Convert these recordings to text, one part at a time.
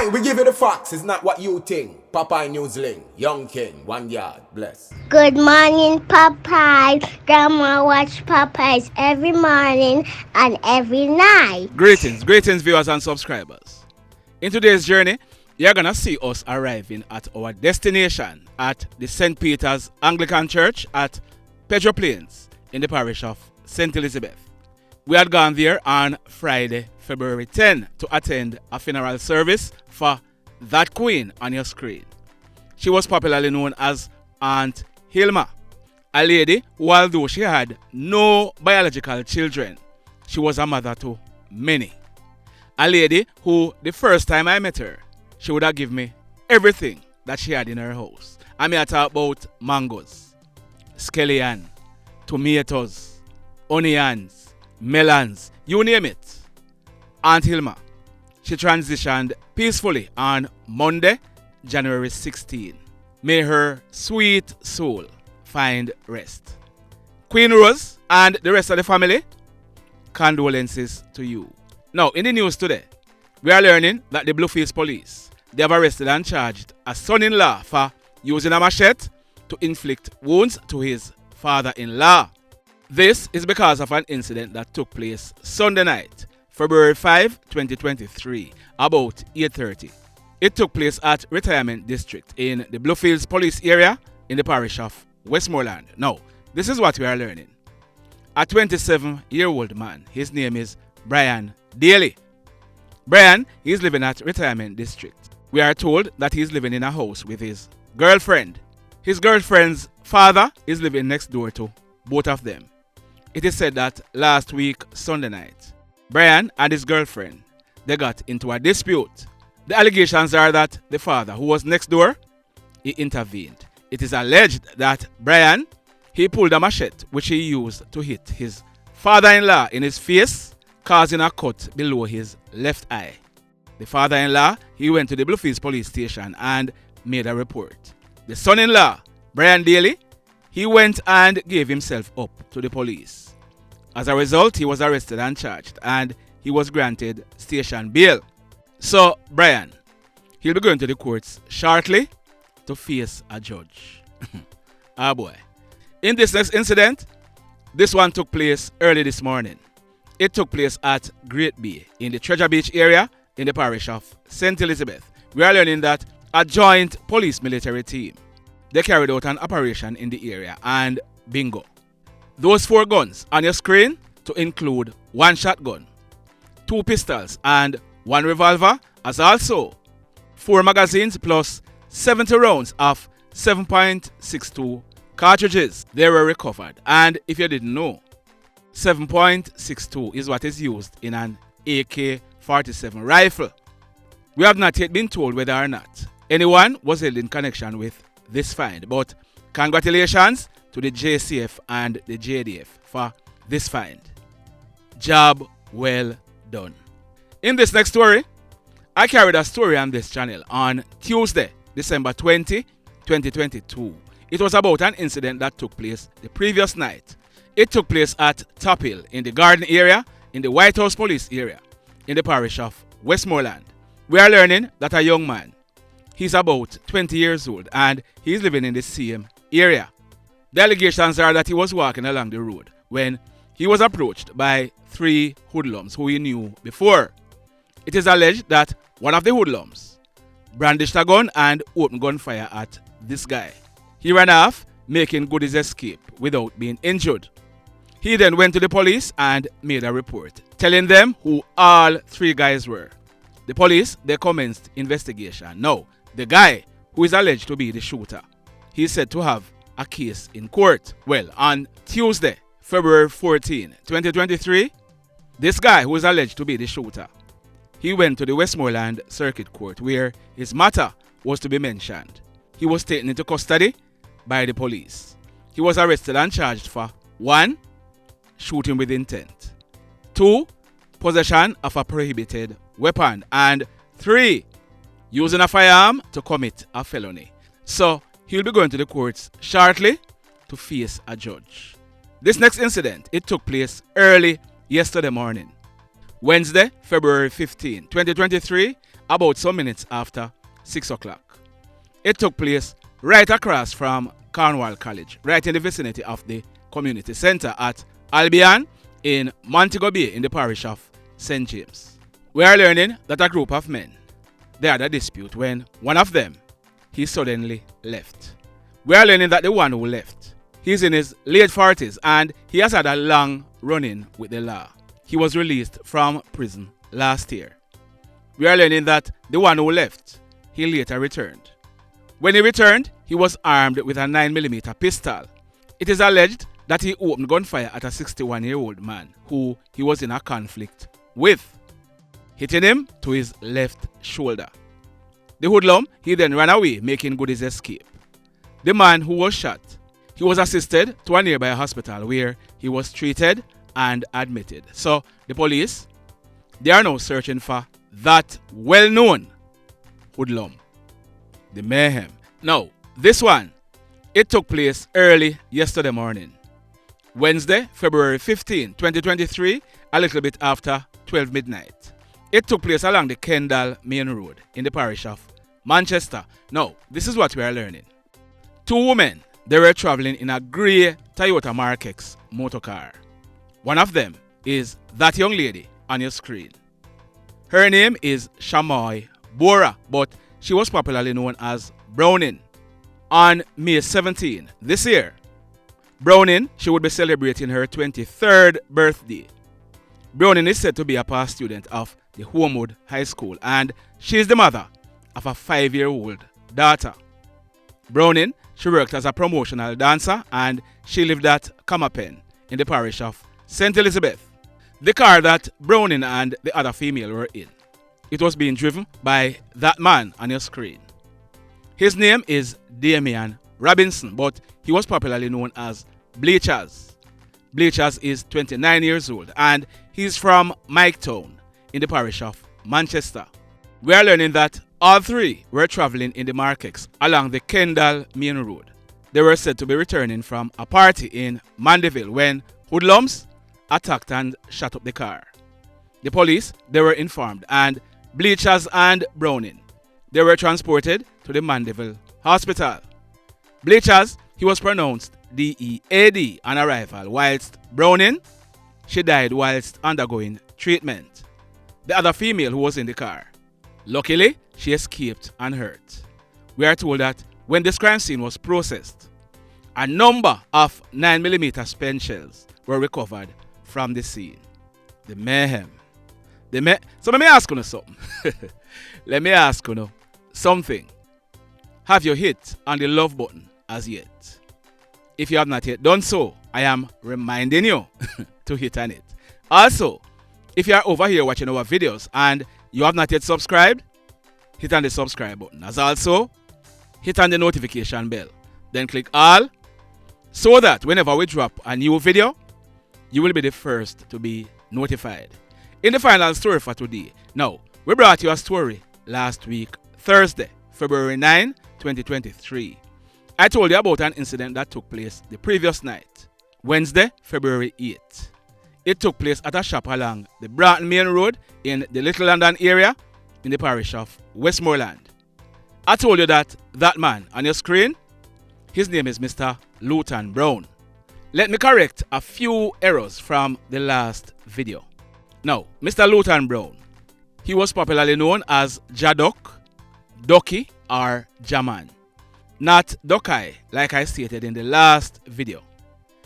Aye, we give you the facts. It's not what you think. Popeye Newsling, Young King, 1 yard, bless. Good morning, Popeye. Grandma watch Popeyes every morning and every night. Greetings viewers and subscribers. In today's journey, you're gonna see us arriving at our destination at the St. Peter's Anglican Church at Pedro Plains in the parish of St. Elizabeth. We had gone there on Friday, February 10 to attend a funeral service for that queen on your screen. She was popularly known as Aunt Hilma, a lady who, although she had no biological children, she was a mother to many. A lady who, the first time I met her, she would have given me everything that she had in her house. I may talk about mangoes, scallion, tomatoes, onions, melons, you name it. Aunt Hilma, she transitioned peacefully on Monday, January 16. May her sweet soul find rest. Queen Rose and the rest of the family, condolences to you. Now, in the news today, we are learning that the Bluefields police, they have arrested and charged a son-in-law for using a machete to inflict wounds to his father-in-law. This is because of an incident that took place Sunday night, February 5, 2023, about 8:30. It took place at Retirement District in the Bluefields police area in the parish of Westmoreland. Now, this is what we are learning. A 27-year-old man, his name is Brian Dalet. Brian is living at Retirement District. We are told that he is living in a house with his girlfriend. His girlfriend's father is living next door to both of them. It is said that last week, Sunday night, Brian and his girlfriend, they got into a dispute. The allegations are that the father, who was next door, he intervened. It is alleged that Brian, he pulled a machete which he used to hit his father-in-law in his face, causing a cut below his left eye. The father-in-law, he went to the Bluefields police station and made a report. The son-in-law, Brian Dalet, he went and gave himself up to the police. As a result, he was arrested and charged, and he was granted station bail. So, Brian, he'll be going to the courts shortly to face a judge. Ah boy. In this next incident, this one took place early this morning. It took place at Great Bay in the Treasure Beach area in the parish of St. Elizabeth. We are learning that a joint police military team, they carried out an operation in the area, and bingo. Those 4 guns on your screen to include 1 shotgun, 2 pistols and 1 revolver, as also 4 magazines plus 70 rounds of 7.62 cartridges. They were recovered, and if you didn't know, 7.62 is what is used in an AK-47 rifle. We have not yet been told whether or not anyone was held in connection with this find, but congratulations to the JCF and the JDF for this find. Job well done. In this next story, I carried a story on this channel on Tuesday, December 20, 2022. It was about an incident that took place the previous night. It took place at Top Hill in the Garden area in the White House Police area in the parish of Westmoreland. We are learning that a young man, he's about 20 years old and he's living in the same area. The allegations are that he was walking along the road when he was approached by 3 hoodlums who he knew before. It is alleged that one of the hoodlums brandished a gun and opened gunfire at this guy. He ran off, making good his escape without being injured. He then went to the police and made a report, telling them who all 3 guys were. The police, they commenced investigation. Now, the guy who is alleged to be the shooter, he is said to have a case in court. Well, on Tuesday, February 14, 2023, this guy who is alleged to be the shooter, he went to the Westmoreland Circuit Court where his matter was to be mentioned. He was taken into custody by the police. He was arrested and charged for 1. Shooting with intent, 2. Possession of a prohibited weapon, and 3. Using a firearm to commit a felony. So, he'll be going to the courts shortly to face a judge. This next incident, it took place early yesterday morning. Wednesday, February 15, 2023, about some minutes after 6 o'clock. It took place right across from Cornwall College, right in the vicinity of the community centre at Albion in Montego Bay in the parish of St. James. We are learning that a group of men, they had a dispute when one of them, he suddenly left. We are learning that the one who left, he's in his late 40s and he has had a long run-in with the law. He was released from prison last year. We are learning that the one who left, he later returned. When he returned, he was armed with a 9mm pistol. It is alleged that he opened gunfire at a 61-year-old man who he was in a conflict with, hitting him to his left shoulder. The hoodlum, he then ran away, making good his escape. The man who was shot, he was assisted to a nearby hospital where he was treated and admitted. So the police, they are now searching for that well-known hoodlum, the mayhem. Now, this one, it took place early yesterday morning, Wednesday, February 15, 2023, a little bit after 12 midnight. It took place along the Kendall Main Road in the parish of Manchester. Now, this is what we are learning. Two women, they were traveling in a grey Toyota Mark X motor car. One of them is that young lady on your screen. Her name is Shamoy Borah, but she was popularly known as Brownin. On May 17 this year, Brownin, she would be celebrating her 23rd birthday. Brownin is said to be a past student of the Homewood High School and she is the mother of a 5-year-old daughter. Brownin, she worked as a promotional dancer and she lived at Comapen in the parish of St. Elizabeth. The car that Brownin and the other female were in, it was being driven by that man on your screen. His name is Damion Robinson, but he was popularly known as Bleachaz. Bleachaz is 29 years old and he's from Miketown in the parish of Manchester. We are learning that all three were traveling in the Mark X along the Kendall Main Road. They were said to be returning from a party in Mandeville when hoodlums attacked and shot up the car. The police, they were informed and Bleachaz and Brownin, they were transported to the Mandeville Hospital. Bleachaz, he was pronounced DEAD on arrival, whilst Brownin, she died whilst undergoing treatment. The other female who was in the car, luckily, she escaped unhurt. We are told that when this crime scene was processed, a number of 9mm spent shells were recovered from the scene. The mayhem. So let me ask you something. Let me ask you something. Have you hit on the love button as yet? If you have not yet done so, I am reminding you to hit on it. Also, if you are over here watching our videos and you have not yet subscribed, hit on the subscribe button. As also, hit on the notification bell. Then click all so that whenever we drop a new video, you will be the first to be notified. In the final story for today, now, we brought you a story last week, Thursday, February 9, 2023. I told you about an incident that took place the previous night, Wednesday, February 8. It took place at a shop along the Brownin Main Road in the Little London area in the parish of Westmoreland. I told you that man on your screen, his name is Mr. Luton Brown. Let me correct a few errors from the last video. Now, Mr. Luton Brown, he was popularly known as Jadok, Ducky, or Jaman. Not Dokai, like I stated in the last video.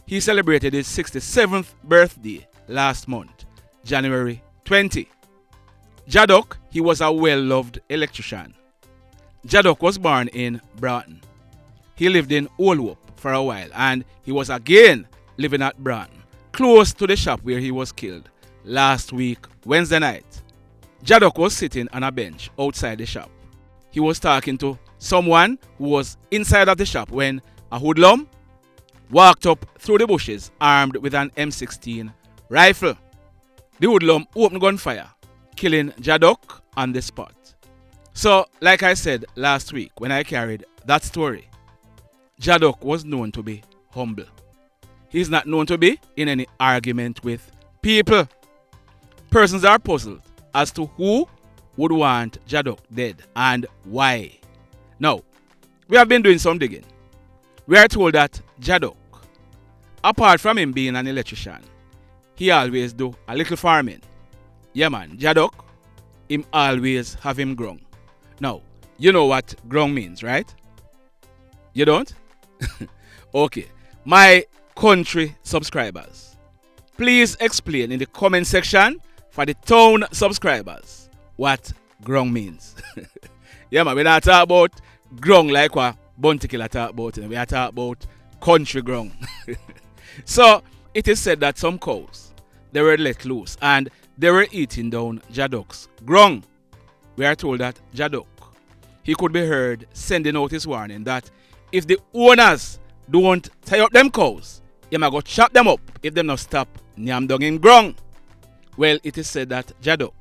He celebrated his 67th birthday last month, January 20. Jadok, he was a well-loved electrician. Jadok was born in Brownin. He lived in Old Hope for a while and he was again living at Brownin, close to the shop where he was killed last week, Wednesday night. Jadok was sitting on a bench outside the shop. He was talking to someone who was inside of the shop when a hoodlum walked up through the bushes armed with an M16 rifle. The hoodlum opened gunfire, killing Jadok on the spot. So, like I said last week when I carried that story, Jadok was known to be humble. He's not known to be in any argument with people. Persons are puzzled as to who would want Jadok dead and why? Now, we have been doing some digging. We are told that Jadok, apart from him being an electrician, he always do a little farming. Yeah man, Jadok, him always have him grung. Now, you know what grung means, right? You don't? Okay. My country subscribers, please explain in the comment section for the town subscribers what grung means. Yeah man, we not talk about grung like what Bounty Killer talk about. We are talking about country grung. So, it is said that some cows, they were let loose and they were eating down Jadok's grung. We are told that Jadok, he could be heard sending out his warning that if the owners don't tie up them cows, he might go chop them up if them not stop nyam down in grung. Well, it is said that Jadok,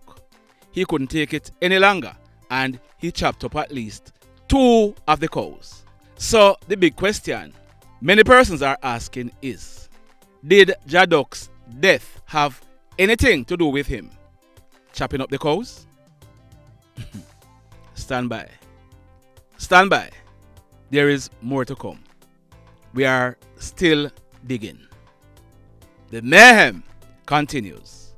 he couldn't take it any longer and he chopped up at least 2 of the cows. So the big question many persons are asking is, did Jadok's death have anything to do with him chopping up the cows? Stand by. Stand by. There is more to come. We are still digging. The mayhem continues.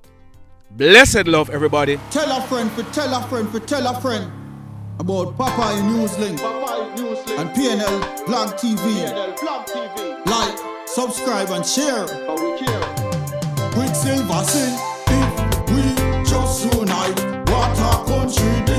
Blessed love, everybody. Tell a friend for tell a friend for tell a friend about Popeye Newslink and PNL Blog TV. Like, subscribe and share. Quicksilver sin if we just unite. What a country.